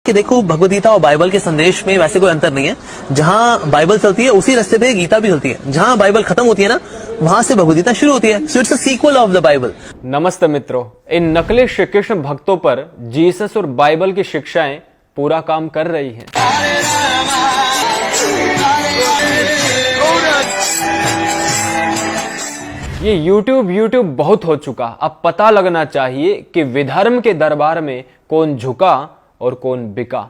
कि देखो भगवदगीता और बाइबल के संदेश में वैसे कोई अंतर नहीं है। जहां बाइबल चलती है उसी रास्ते पे गीता भी चलती है। जहां बाइबल खत्म होती है ना, वहां से भगवदगीता शुरू होती है। So it's a sequel of the Bible. नमस्ते मित्रों, इन नकली श्री कृष्ण भक्तों पर जीसस और बाइबल की शिक्षाएं पूरा काम कर रही हैं। ये YouTube बहुत हो चुका। अब पता लगना चाहिए कि विधर्म के दरबार में कौन झुका और कौन बिका।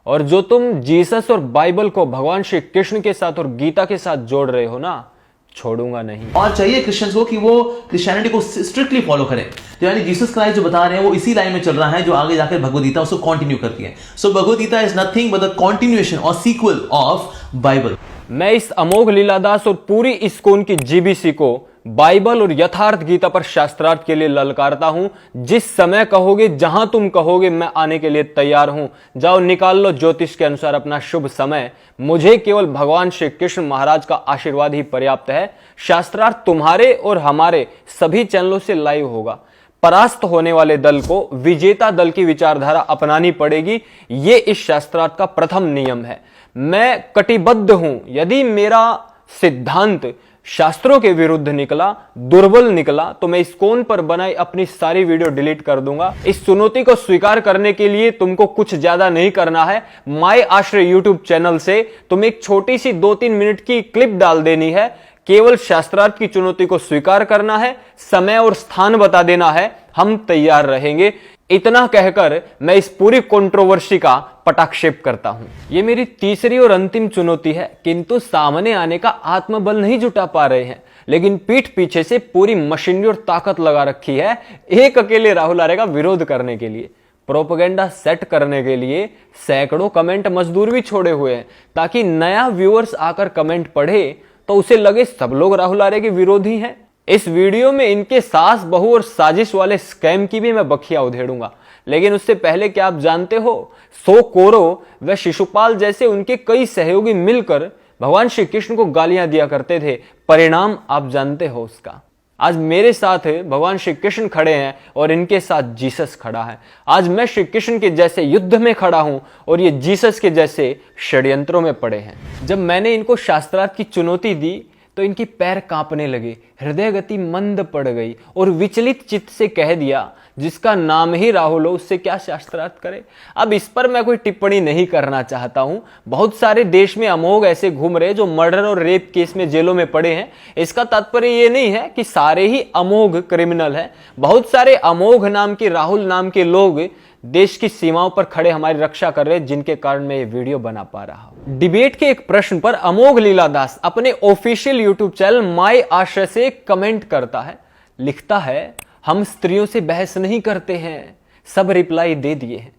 और जो तुम जीसस और बाइबल को भगवान श्री कृष्ण के साथ और गीता के साथ जोड़ रहे हो ना, छोड़ूंगा नहीं। और चाहिए क्रिश्चियंस को कि वो क्रिश्चियनिटी को स्ट्रिक्टली फॉलो करें। तो यानी जीसस क्राइस्ट जो बता रहे हैं वो इसी लाइन में चल रहा है जो आगे जाकर भगवदगीता उसको कंटिन्यू करती है। So Bhagavad Gita is nothing but the continuation और सीक्वल ऑफ बाइबल। मैं इस अमोघ लीलादास और पूरी इस्कॉन की जीबीसी को बाइबल और यथार्थ गीता पर शास्त्रार्थ के लिए ललकारता हूं। जिस समय कहोगे, जहां तुम कहोगे, मैं आने के लिए तैयार हूं। जाओ निकाल लो ज्योतिष के अनुसार अपना शुभ समय। मुझे केवल भगवान श्री कृष्ण महाराज का आशीर्वाद ही पर्याप्त है। शास्त्रार्थ तुम्हारे और हमारे सभी चैनलों से लाइव होगा। परास्त होने वाले दल को विजेता दल की विचारधारा अपनानी पड़ेगी। यह इस शास्त्रार्थ का प्रथम नियम है। मैं कटिबद्ध हूं। यदि मेरा सिद्धांत शास्त्रों के विरुद्ध निकला, दुर्बल निकला, तो मैं इस्कॉन पर बनाई अपनी सारी वीडियो डिलीट कर दूंगा। इस चुनौती को स्वीकार करने के लिए तुमको कुछ ज्यादा नहीं करना है। माय आश्रय यूट्यूब चैनल से तुम एक छोटी सी 2-3 मिनट की क्लिप डाल देनी है। केवल शास्त्रार्थ की चुनौती को स्वीकार करना है, समय और स्थान बता देना है, हम तैयार रहेंगे। इतना कहकर मैं इस पूरी कंट्रोवर्सी का पटाक्षेप करता हूं। यह मेरी तीसरी और अंतिम चुनौती है, किंतु सामने आने का आत्मबल नहीं जुटा पा रहे हैं। लेकिन पीठ पीछे से पूरी मशीनरी और ताकत लगा रखी है एक अकेले राहुल आर्य का विरोध करने के लिए। प्रोपेगेंडा सेट करने के लिए सैकड़ों कमेंट मजदूर भी छोड़े हुए हैं, ताकि नया व्यूअर्स आकर कमेंट पढ़े तो उसे लगे सब लोग राहुल आर्य के विरोधी हैं। इस वीडियो में इनके सास बहू और साजिश वाले स्कैम की भी मैं बखिया उधेड़ूंगा। लेकिन उससे पहले क्या आप जानते हो, सो कोरो व शिशुपाल जैसे उनके कई सहयोगी मिलकर भगवान श्री कृष्ण को गालियां दिया करते थे। परिणाम आप जानते हो उसका। आज मेरे साथ भगवान श्री कृष्ण खड़े हैं और इनके साथ जीसस खड़ा है। आज मैं श्री कृष्ण के जैसे युद्ध में खड़ा हूं और ये जीसस के जैसे षड्यंत्रों में पड़े हैं। जब मैंने इनको शास्त्रार्थ की चुनौती दी तो इनके पैर कांपने लगे, हृदय गति मंद पड़ गई और विचलित चित्त से कह दिया, जिसका नाम ही राहुल हो उससे क्या शास्त्रार्थ करे। अब इस पर मैं कोई टिप्पणी नहीं करना चाहता हूं। बहुत सारे देश में अमोघ ऐसे घूम रहे जो मर्डर और रेप केस में जेलों में पड़े हैं। इसका तात्पर्य यह नहीं है कि सारे ही अमोघ क्रिमिनल हैं। बहुत सारे अमोघ नाम के, राहुल नाम के लोग देश की सीमाओं पर खड़े हमारी रक्षा कर रहे हैं, जिनके कारण मैं ये वीडियो बना पा रहा हूं। डिबेट के एक प्रश्न पर अमोघ लीलादास अपने ऑफिशियल यूट्यूब चैनल माय आश्रय से कमेंट करता है, लिखता है, हम स्त्रियों से बहस नहीं करते हैं। सब रिप्लाई दे दिए हैं।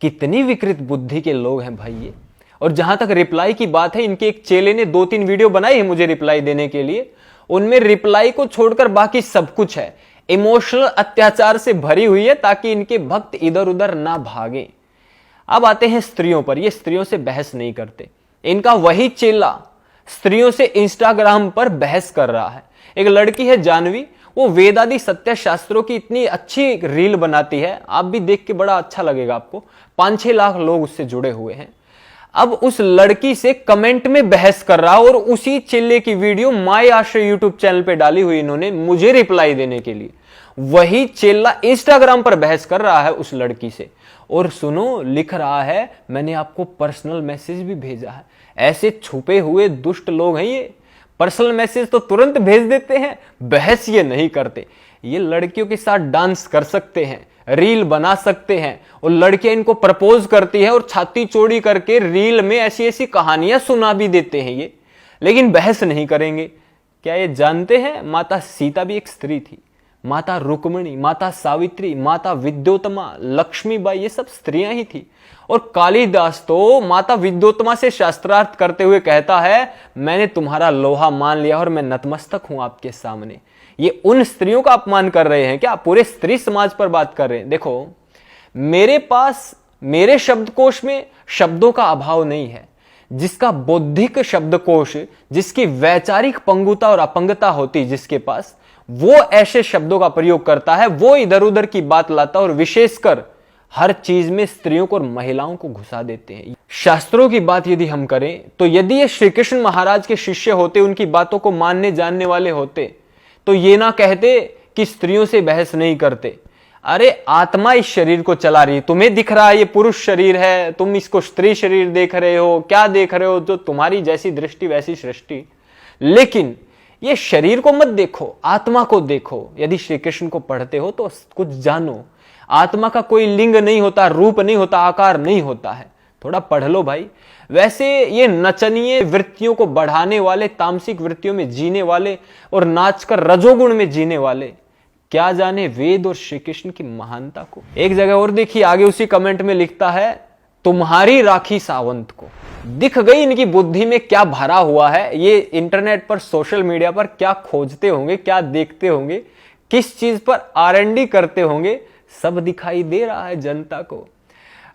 कितनी विकृत बुद्धि के लोग हैं भाई ये। और जहां तक रिप्लाई की बात है, इनके एक चेले ने 2-3 वीडियो बनाई है मुझे रिप्लाई देने के लिए। उनमें रिप्लाई को छोड़कर बाकी सब कुछ है। इमोशनल अत्याचार से भरी हुई है ताकि इनके भक्त इधर उधर ना भागें। अब आते हैं स्त्रियों पर। ये स्त्रियों से बहस नहीं करते। इनका वही चेला स्त्रियों से इंस्टाग्राम पर बहस कर रहा है। एक लड़की है जानवी, वो वेदादि सत्य शास्त्रों की इतनी अच्छी रील बनाती है, आप भी देख के बड़ा अच्छा लगेगा आपको। 5-6 लाख लोग उससे जुड़े हुए हैं। अब उस लड़की से कमेंट में बहस कर रहा और उसी चिल्ले की वीडियो माय आश्रय यूट्यूब चैनल पे डाली हुई इन्होंने मुझे रिप्लाई देने के लिए। वही चेला इंस्टाग्राम पर बहस कर रहा है उस लड़की से। और सुनो, लिख रहा है, मैंने आपको पर्सनल मैसेज भी भेजा है। ऐसे छुपे हुए दुष्ट लोग हैं ये। पर्सनल मैसेज तो तुरंत भेज देते हैं, बहस ये नहीं करते। ये लड़कियों के साथ डांस कर सकते हैं, रील बना सकते हैं, और लड़कियां इनको प्रपोज करती है और छाती चौड़ी करके रील में ऐसी ऐसी कहानियां सुना भी देते हैं ये। लेकिन बहस नहीं करेंगे। क्या ये जानते हैं, माता सीता भी एक स्त्री थी। माता रुक्मिणी, माता सावित्री, माता विद्योत्तमा, लक्ष्मीबाई, ये सब स्त्रियां ही थी। और कालिदास तो माता विद्योत्तमा से शास्त्रार्थ करते हुए कहता है, मैंने तुम्हारा लोहा मान लिया और मैं नतमस्तक हूं आपके सामने। ये उन स्त्रियों का अपमान कर रहे हैं क्या? पूरे स्त्री समाज पर बात कर रहे हैं। देखो, मेरे पास, मेरे शब्दकोश में शब्दों का अभाव नहीं है। जिसका बौद्धिक शब्दकोश, जिसकी वैचारिक पंगुता और अपंगता होती जिसके पास, वो ऐसे शब्दों का प्रयोग करता है। वो इधर उधर की बात लाता और विशेषकर हर चीज में स्त्रियों को और महिलाओं को घुसा देते हैं। शास्त्रों की बात यदि हम करें तो यदि ये श्री कृष्ण महाराज के शिष्य होते, उनकी बातों को मानने जानने वाले होते, तो ये ना कहते कि स्त्रियों से बहस नहीं करते। अरे आत्मा इस शरीर को चला रही है, तुम्हें दिख रहा है ये पुरुष शरीर है, तुम इसको स्त्री शरीर देख रहे हो, क्या देख रहे हो, जो तुम्हारी जैसी दृष्टि वैसी सृष्टि। लेकिन ये शरीर को मत देखो, आत्मा को देखो। यदि श्री कृष्ण को पढ़ते हो तो कुछ जानो। आत्मा का कोई लिंग नहीं होता, रूप नहीं होता, आकार नहीं होता है। थोड़ा पढ़ लो भाई। वैसे ये नचनीय वृत्तियों को बढ़ाने वाले, तामसिक वृत्तियों में जीने वाले और नाचकर रजोगुण में जीने वाले क्या जाने वेद और श्री कृष्ण की महानता को। एक जगह और देखिए, आगे उसी कमेंट में लिखता है, तुम्हारी राखी सावंत को दिख गई इनकी बुद्धि में क्या भरा हुआ है। ये इंटरनेट पर, सोशल मीडिया पर क्या खोजते होंगे, क्या देखते होंगे, किस चीज पर R&D करते होंगे, सब दिखाई दे रहा है जनता को।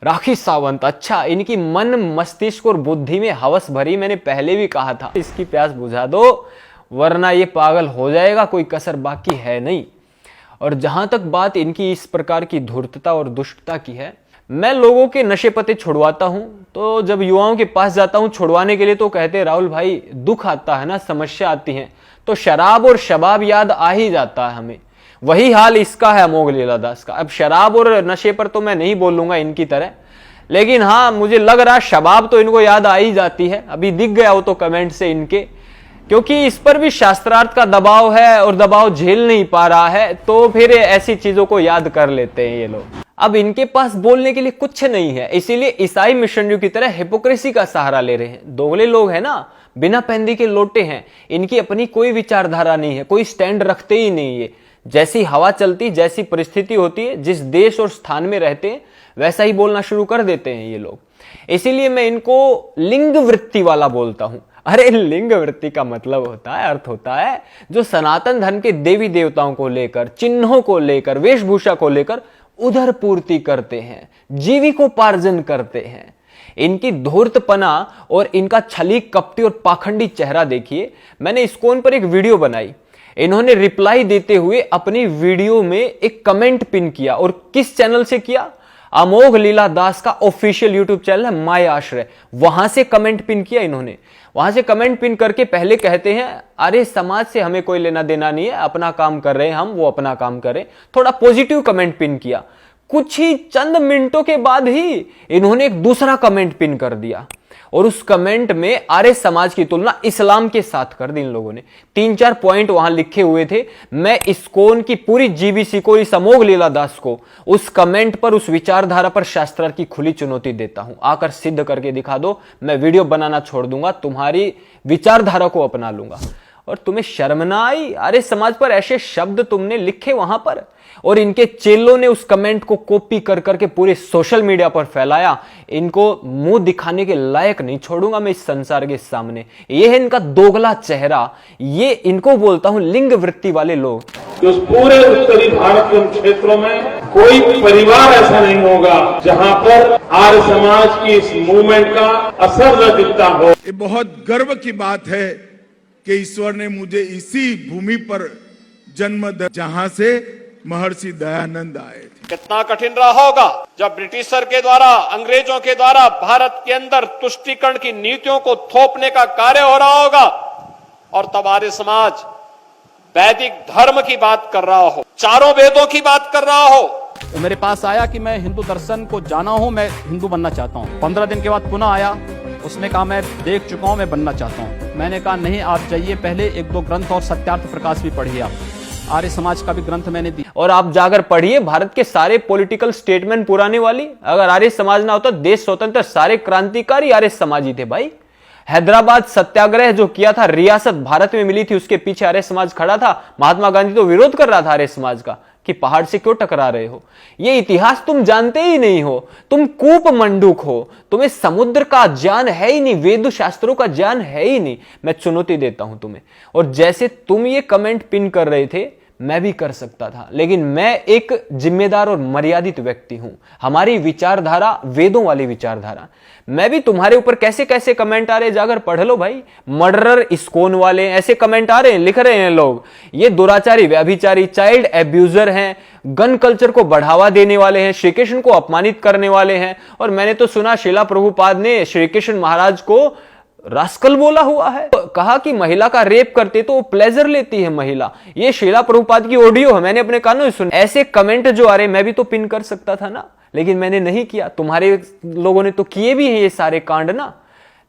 राखी सावंत, अच्छा, इनकी मन मस्तिष्क और बुद्धि में हवस भरी। मैंने पहले भी कहा था इसकी प्यास बुझा दो, वरना ये पागल हो जाएगा, कोई कसर बाकी है नहीं। और जहां तक बात इनकी इस प्रकार की धूर्तता और दुष्टता की है, मैं लोगों के नशे पते छुड़वाता हूं, तो जब युवाओं के पास जाता हूं छुड़वाने के लिए, तो कहते राहुल भाई दुख आता है ना, समस्या आती है, तो शराब और शबाब याद आ ही जाता है हमें। वही हाल इसका है, अमोघ लीलादास का। अब शराब और नशे पर तो मैं नहीं बोलूंगा इनकी तरह, लेकिन हाँ मुझे लग रहा शबाब तो इनको याद आ ही जाती है। अभी दिख गया हो तो कमेंट से इनके, क्योंकि इस पर भी शास्त्रार्थ का दबाव है और दबाव झेल नहीं पा रहा है, तो फिर ऐसी चीजों को याद कर लेते हैं ये लोग। अब इनके पास बोलने के लिए कुछ नहीं है, इसीलिए ईसाई मिशनरियों की तरह हिपोक्रेसी का सहारा ले रहे हैं। दोगले लोग हैं ना, बिना पैंदी के लोटे हैं। इनकी अपनी कोई विचारधारा नहीं है, कोई स्टैंड रखते ही नहीं है। जैसी हवा चलती, जैसी परिस्थिति होती है, जिस देश और स्थान में रहते हैं, वैसा ही बोलना शुरू कर देते हैं ये लोग। इसीलिए मैं इनको लिंग वृत्ति वाला बोलता हूं। अरे लिंग वृत्ति का मतलब होता है, अर्थ होता है, जो सनातन धर्म के देवी देवताओं को लेकर, चिन्हों को लेकर, वेशभूषा को लेकर उधर पूर्ति करते हैं, जीविकोपार्जन करते हैं। इनकी धूर्तपना और इनका छली, कपटी और पाखंडी चेहरा देखिए। मैंने इस्कॉन पर एक वीडियो बनाई, इन्होंने रिप्लाई देते हुए अपनी वीडियो में एक कमेंट पिन किया। और किस चैनल से किया? अमोघ लीलादास का ऑफिशियल यूट्यूब चैनल है माय आश्रय, वहां से कमेंट पिन किया इन्होंने। वहां से कमेंट पिन करके पहले कहते हैं, अरे समाज से हमें कोई लेना देना नहीं है, अपना काम कर रहे हैं हम, वो अपना काम करें। थोड़ा पॉजिटिव कमेंट पिन किया। कुछ ही चंद मिनटों के बाद ही इन्होंने एक दूसरा कमेंट पिन कर दिया, और उस कमेंट में आर्य समाज की तुलना इस्लाम के साथ कर दी इन लोगों ने। 3-4 पॉइंट वहां लिखे हुए थे। मैं इस्कॉन की पूरी जीबीसी को, इस अमोघ लीलादास को, उस कमेंट पर, उस विचारधारा पर शास्त्रार्थ की खुली चुनौती देता हूं। आकर सिद्ध करके दिखा दो, मैं वीडियो बनाना छोड़ दूंगा, तुम्हारी विचारधारा को अपना लूंगा। और तुम्हें शर्म ना आई? आर्य समाज पर ऐसे शब्द तुमने लिखे वहां पर, और इनके चेलों ने उस कमेंट को कॉपी कर करके पूरे सोशल मीडिया पर फैलाया। इनको मुंह दिखाने के लायक नहीं छोड़ूंगा मैं इस संसार के सामने। ये है इनका दोगला चेहरा। ये इनको बोलता हूं लिंग वृत्ति वाले लोग। उस पूरे उत्तरी भारत के उन क्षेत्रों में कोई परिवार ऐसा नहीं होगा जहां पर आर्य समाज की इस मूवमेंट का असर न दिखता हो। ये बहुत गर्व की बात है कि ईश्वर ने मुझे इसी भूमि पर जन्म दिया जहां से महर्षि दयानंद आए थे। कितना कठिन रहा होगा जब ब्रिटिशर के द्वारा, अंग्रेजों के द्वारा भारत के अंदर तुष्टीकरण की नीतियों को थोपने का कार्य हो रहा होगा, और तब आर्य समाज वैदिक धर्म की बात कर रहा हो, चारों वेदों की बात कर रहा हो। वो मेरे पास आया कि मैं हिंदू दर्शन को जाना हूं, मैं हिंदू बनना चाहता हूं। 15 दिन के बाद पुनः आया, उसने कहा मैं देख चुका हूं, मैं बनना चाहता हूं। मैंने कहा नहीं, आप जाइए, पहले 1-2 ग्रंथ और सत्यार्थ प्रकाश भी पढ़िए। आप आर्य समाज का भी ग्रंथ मैंने दिया, और आप जाकर पढ़िए भारत के सारे पॉलिटिकल स्टेटमेंट पुराने वाली। अगर आर्य समाज ना होता, देश स्वतंत्र, सारे क्रांतिकारी आर्य समाजी थे भाई। हैदराबाद सत्याग्रह जो किया था, रियासत भारत में मिली थी, उसके पीछे आर्य समाज खड़ा था। महात्मा गांधी तो विरोध कर रहा था आर्य समाज का कि पहाड़ से क्यों टकरा रहे हो। ये इतिहास तुम जानते ही नहीं हो, तुम कूप मंडूक हो, तुम्हें समुद्र का ज्ञान है ही नहीं, वेद शास्त्रों का ज्ञान है ही नहीं। मैं चुनौती देता हूं तुम्हें। और जैसे तुम ये कमेंट पिन कर रहे थे, मैं भी कर सकता था, लेकिन मैं एक जिम्मेदार और मर्यादित व्यक्ति हूं। हमारी विचारधारा वेदों वाली विचारधारा। मैं भी तुम्हारे ऊपर कैसे कैसे कमेंट आ रहे जाकर पढ़ लो भाई। मर्डरर, इस्कॉन वाले ऐसे कमेंट आ रहे हैं, लिख रहे हैं लोग, ये दुराचारी, व्यभिचारी, चाइल्ड एब्यूजर हैं, गन कल्चर को बढ़ावा देने वाले हैं, श्री कृष्ण को अपमानित करने वाले हैं। और मैंने तो सुना शिला प्रभुपाद ने श्री कृष्ण महाराज को रास्कल बोला हुआ है, कहा कि महिला का रेप करते तो वो प्लेजर लेती है महिला। ये शिला प्रभुपाद की ऑडियो है, मैंने अपने कानों से सुना। ऐसे कमेंट जो आ रहे, मैं भी तो पिन कर सकता था ना, लेकिन मैंने नहीं किया। तुम्हारे लोगों ने तो किए भी हैं ये सारे कांड ना,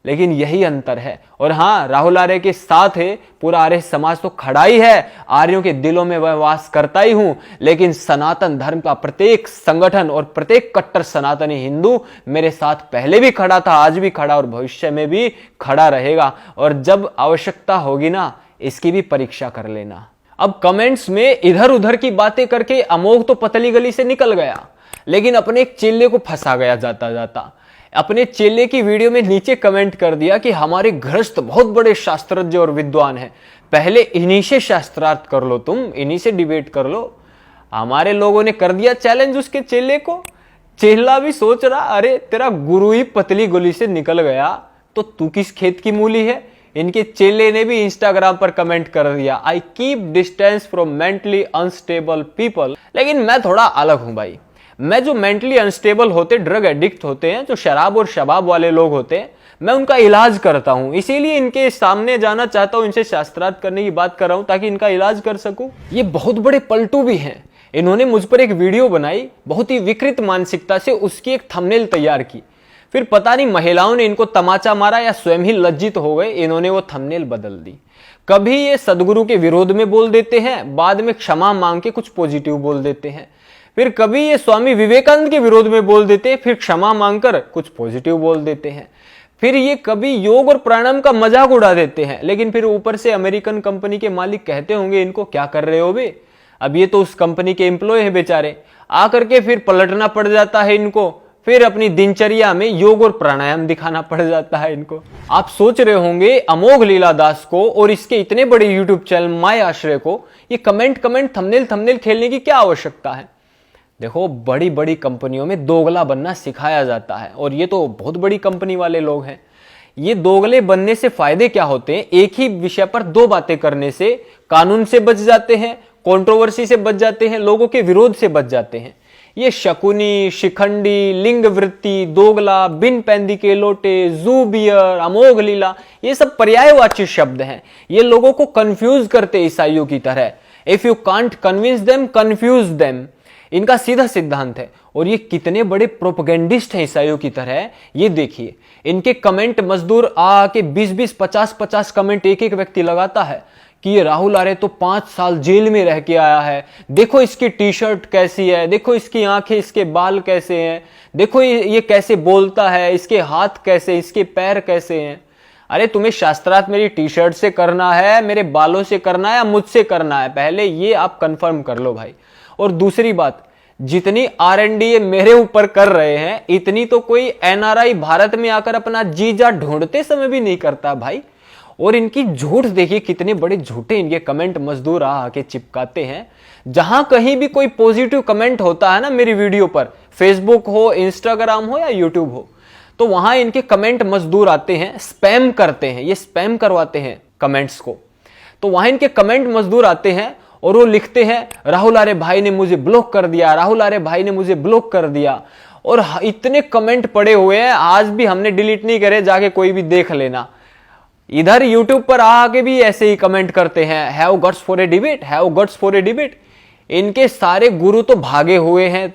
लेकिन यही अंतर है। और हां, राहुल आर्य के साथ है पूरा आर्य समाज तो खड़ा ही है, आर्यों के दिलों में वह वास करता ही हूं, लेकिन सनातन धर्म का प्रत्येक संगठन और प्रत्येक कट्टर सनातनी हिंदू मेरे साथ पहले भी खड़ा था, आज भी खड़ा और भविष्य में भी खड़ा रहेगा। और जब आवश्यकता होगी ना, इसकी भी परीक्षा कर लेना। अब कमेंट्स में इधर उधर की बातें करके अमोघ तो पतली गली से निकल गया, लेकिन अपने एक चेले को फंसा गया जाता जाता। अपने चेले की वीडियो में नीचे कमेंट कर दिया कि हमारे गृहस्थ बहुत बड़े शास्त्रज्ञ और विद्वान हैं, पहले इन्हीं से शास्त्रार्थ कर लो, तुम इन्हीं से डिबेट कर लो। हमारे लोगों ने कर दिया चैलेंज उसके चेले को। चेला भी सोच रहा, अरे तेरा गुरु ही पतली गली से निकल गया तो तू किस खेत की मूली है। इनके चेले ने भी इंस्टाग्राम पर कमेंट कर दिया, I keep distance from mentally unstable people. लेकिन मैं थोड़ा अलग हूं भाई। मैं जो मेंटली अनस्टेबल होते, ड्रग एडिक्ट होते हैं, जो शराब और शबाब वाले लोग होते हैं, मैं उनका इलाज करता हूं। इसीलिए इनके सामने जाना चाहता हूं, इनसे शास्त्रार्थ करने की बात कर रहा हूं ताकि इनका इलाज कर सकूं। ये बहुत बड़े पलटू भी हैं। इन्होंने मुझ पर एक वीडियो बनाई, बहुत ही विकृत मानसिकता से उसकी एक थंबनेल तैयार की। फिर पता नहीं महिलाओं ने इनको तमाचा मारा या स्वयं ही लज्जित हो गए, इन्होंने वो थंबनेल बदल दी। कभी ये सदगुरु के विरोध में बोल देते हैं, बाद में क्षमा मांग के कुछ पॉजिटिव बोल देते हैं। फिर कभी ये स्वामी विवेकानंद के विरोध में बोल देते हैं, फिर क्षमा मांगकर कुछ पॉजिटिव बोल देते हैं। फिर ये कभी योग और प्राणायाम का मजाक उड़ा देते हैं, लेकिन फिर ऊपर से अमेरिकन कंपनी के मालिक कहते होंगे इनको, क्या कर रहे हो बे। अब ये तो उस कंपनी के एम्प्लॉय है बेचारे, आकर के फिर पलटना पड़ जाता है इनको, फिर अपनी दिनचर्या में योग और प्राणायाम दिखाना पड़ जाता है इनको। आप सोच रहे होंगे अमोघ लीला दास को और इसके इतने बड़े यूट्यूब चैनल माय आश्रय को ये कमेंट थंबनेल खेलने की क्या आवश्यकता है। देखो, बड़ी बड़ी कंपनियों में दोगला बनना सिखाया जाता है, और ये तो बहुत बड़ी कंपनी वाले लोग हैं। ये दोगले बनने से फायदे क्या होते हैं, एक ही विषय पर दो बातें करने से कानून से बच जाते हैं, कंट्रोवर्सी से बच जाते हैं, लोगों के विरोध से बच जाते हैं। ये शकुनी, शिखंडी, लिंग वृत्ति, दोगला, बिन पैंदी के लोटे, जू बियर, अमोघ लीला, ये सब पर्यायवाची शब्द हैं। ये लोगों को कंफ्यूज करते ईसाइयों की तरह। If you can't convince them, confuse them, इनका सीधा सिद्धांत है। और ये कितने बड़े प्रोपेगेंडिस्ट हैं ईसाइयों की तरह, ये देखिए। इनके कमेंट मजदूर आके 20-20, 50-50 कमेंट एक एक व्यक्ति लगाता है कि ये राहुल आर्य तो 5 साल जेल में रह के आया है, देखो इसकी टी शर्ट कैसी है, देखो इसकी आंखें, इसके बाल कैसे हैं, देखो ये कैसे बोलता है, इसके हाथ कैसे, इसके पैर कैसे हैं। अरे तुम्हें शास्त्रार्थ मेरी टी शर्ट से करना है, मेरे बालों से करना है या मुझसे करना है, पहले ये आप कंफर्म कर लो भाई। और दूसरी बात, जितनी R&D मेरे ऊपर कर रहे हैं, इतनी तो कोई NRI भारत में आकर अपना जीजा ढूंढते समय भी नहीं करता भाई। और इनकी झूठ देखिए, कितने बड़े झूठे इनके कमेंट मजदूर आके चिपकाते हैं। जहां कहीं भी कोई पॉजिटिव कमेंट होता है ना मेरी वीडियो पर, फेसबुक हो, इंस्टाग्राम हो या यूट्यूब हो, तो वहां इनके कमेंट मजदूर आते हैं, स्पैम करते हैं, ये स्पैम करवाते हैं कमेंट्स को। तो वहां इनके कमेंट मजदूर आते हैं और वो लिखते हैं, राहुल आर्य भाई ने मुझे ब्लॉक कर दिया, राहुल आर्य भाई ने मुझे ब्लॉक कर दिया। और इतने कमेंट पड़े हुए हैं, आज भी हमने डिलीट नहीं करे, जाके कोई भी देख लेना। इधर यूट्यूब पर आके भी ऐसे ही कमेंट करते हैं, have guts for a debate, have guts for a debate. इनके सारे गुरु तो भागे हुए हैं,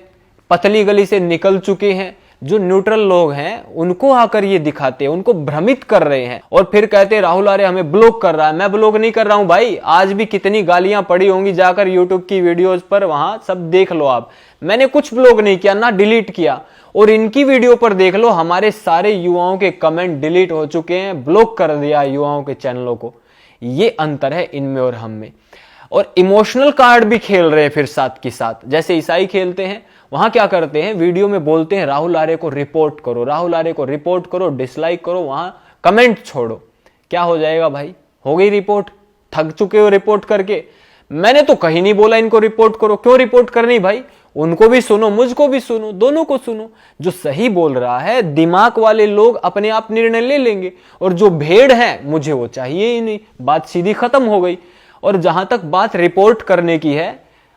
पतली गली से निकल चुके हैं। जो न्यूट्रल लोग हैं उनको आकर ये दिखाते हैं, उनको भ्रमित कर रहे हैं, और फिर कहते हैं राहुल आर्य हमें ब्लॉक कर रहा है। मैं ब्लॉक नहीं कर रहा हूं भाई, आज भी कितनी गालियां पड़ी होंगी, जाकर यूट्यूब की वीडियोस पर वहां सब देख लो आप। मैंने कुछ ब्लॉक नहीं किया, ना डिलीट किया। और इनकी वीडियो पर देख लो, हमारे सारे युवाओं के कमेंट डिलीट हो चुके हैं, ब्लॉक कर दिया युवाओं के चैनलों को। ये अंतर है इनमें और हम में। और इमोशनल कार्ड भी खेल रहे हैं फिर साथ के साथ, जैसे ईसाई खेलते हैं। वहां क्या करते हैं, वीडियो में बोलते हैं राहुल आर्य को रिपोर्ट करो, राहुल आर्य को रिपोर्ट करो, डिसलाइक करो, वहां कमेंट छोड़ो। क्या हो जाएगा भाई, हो गई रिपोर्ट, थक चुके हो रिपोर्ट करके। मैंने तो कहीं नहीं बोला इनको रिपोर्ट करो। क्यों रिपोर्ट करनी भाई? उनको भी सुनो, मुझको भी सुनो, दोनों को सुनो। जो सही बोल रहा है, दिमाग वाले लोग अपने आप निर्णय ले लेंगे, और जो भेड़ है मुझे वो चाहिए ही नहीं। बात सीधी खत्म हो गई। और जहां तक बात रिपोर्ट करने की है,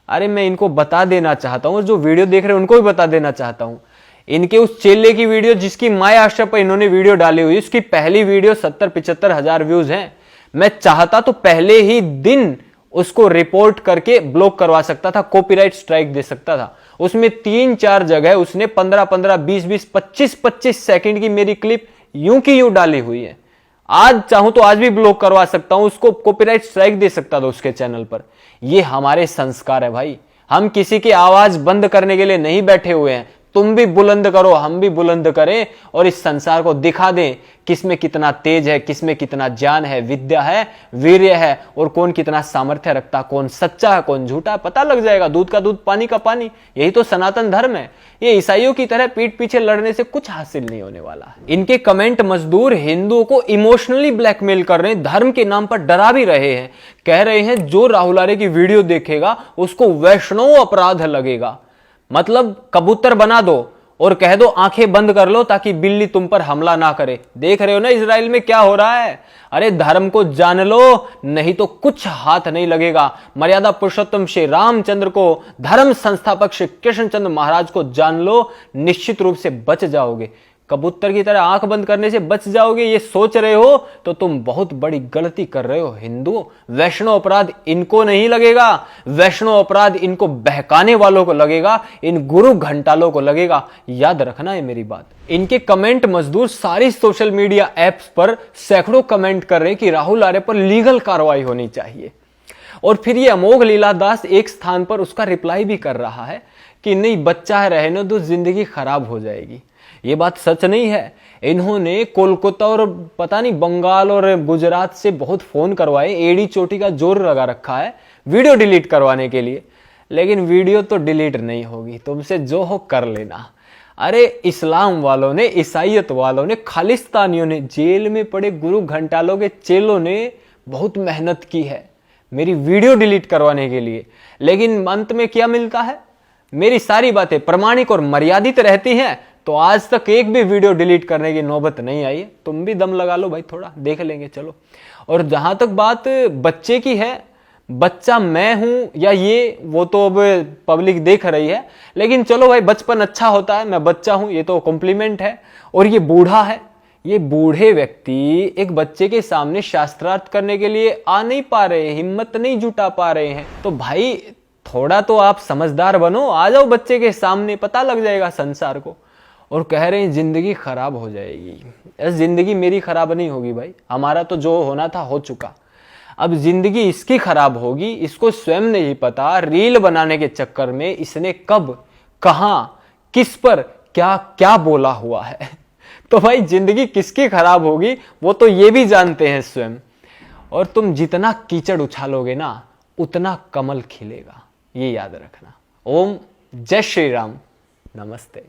अरे मैं इनको बता देना चाहता हूं, जो वीडियो देख रहे हैं उनको भी बता देना चाहता हूं, इनके उस चेले की वीडियो जिसकी माय आशा पर इन्होंने वीडियो डाली हुई, उसकी पहली वीडियो 70-75 हजार व्यूज हैं। मैं चाहता तो पहले ही दिन उसको रिपोर्ट करके ब्लॉक करवा सकता था, कॉपीराइट स्ट्राइक दे सकता था। उसमें 3-4 जगह उसने 15-15, 20-20, 25-25 सेकंड की मेरी क्लिप यूं की यूं डाली हुई है। आज चाहूं तो आज भी ब्लॉक करवा सकता हूं, उसको कॉपीराइट स्ट्राइक दे सकता था उसके चैनल पर। ये हमारे संस्कार है भाई। हम किसी की आवाज बंद करने के लिए नहीं बैठे हुए हैं। तुम भी बुलंद करो, हम भी बुलंद करें, और इस संसार को दिखा दें किसमें कितना तेज है, किसमें कितना ज्ञान है, विद्या है, वीर्य है, और कौन कितना सामर्थ्य रखता, कौन सच्चा है, कौन झूठा है, पता लग जाएगा। दूध का दूध, पानी का पानी, यही तो सनातन धर्म है। ये ईसाइयों की तरह पीठ पीछे लड़ने से कुछ हासिल नहीं होने वाला। इनके कमेंट मजदूर हिंदुओं को इमोशनली ब्लैकमेल कर रहे हैं, धर्म के नाम पर डरा भी रहे हैं। कह रहे हैं जो राहुल आर्य की वीडियो देखेगा उसको वैष्णव अपराध लगेगा। मतलब कबूतर बना दो और कह दो आंखें बंद कर लो ताकि बिल्ली तुम पर हमला ना करे। देख रहे हो ना इजराइल में क्या हो रहा है। अरे धर्म को जान लो, नहीं तो कुछ हाथ नहीं लगेगा। मर्यादा पुरुषोत्तम श्री रामचंद्र को, धर्म संस्थापक श्री कृष्णचंद्र महाराज को जान लो, निश्चित रूप से बच जाओगे। कबूतर की तरह आंख बंद करने से बच जाओगे ये सोच रहे हो तो तुम बहुत बड़ी गलती कर रहे हो। हिंदू वैष्णव अपराध इनको नहीं लगेगा, वैष्णव अपराध इनको बहकाने वालों को लगेगा, इन गुरु घंटालों को लगेगा। याद रखना है मेरी बात। इनके कमेंट मजदूर सारी सोशल मीडिया एप्स पर सैकड़ों कमेंट कर रहे हैं कि राहुल आर्य पर लीगल कार्रवाई होनी चाहिए। और फिर ये अमोघ लीला दास एक स्थान पर उसका रिप्लाई भी कर रहा है कि नहीं बच्चा है, रहने दो, जिंदगी खराब हो जाएगी। ये बात सच नहीं है। इन्होंने कोलकाता और पता नहीं बंगाल और गुजरात से बहुत फोन करवाए, एड़ी चोटी का जोर लगा रखा है वीडियो डिलीट करवाने के लिए, लेकिन वीडियो तो डिलीट नहीं होगी। तुमसे जो हो कर लेना। अरे इस्लाम वालों ने, ईसाइयत वालों ने, खालिस्तानियों ने, जेल में पड़े गुरु घंटालों के चेलों ने बहुत मेहनत की है मेरी वीडियो डिलीट करवाने के लिए, लेकिन अंत में क्या मिलता है? मेरी सारी बातें प्रमाणिक और मर्यादित रहती हैं, तो आज तक एक भी वीडियो डिलीट करने की नौबत नहीं आई है। तुम भी दम लगा लो भाई, थोड़ा देख लेंगे चलो। और जहां तक बात बच्चे की है, बच्चा मैं हूं या ये, वो तो अब पब्लिक देख रही है, लेकिन चलो भाई बचपन अच्छा होता है, मैं बच्चा हूं, ये तो कॉम्प्लीमेंट है। और ये बूढ़ा है, ये बूढ़े व्यक्ति एक बच्चे के सामने शास्त्रार्थ करने के लिए आ नहीं पा रहे, हिम्मत नहीं जुटा पा रहे हैं। तो भाई थोड़ा तो आप समझदार बनो, आ जाओ बच्चे के सामने, पता लग जाएगा संसार को। और कह रहे हैं जिंदगी खराब हो जाएगी। जिंदगी मेरी खराब नहीं होगी भाई, हमारा तो जो होना था हो चुका। अब जिंदगी इसकी खराब होगी, इसको स्वयं नहीं पता। रील बनाने के चक्कर में इसने कब, कहां, किस पर क्या क्या बोला हुआ है। तो भाई जिंदगी किसकी खराब होगी वो तो ये भी जानते हैं स्वयं। और तुम जितना कीचड़ उछालोगे ना उतना कमल खिलेगा, ये याद रखना। ओम जय श्री राम, नमस्ते।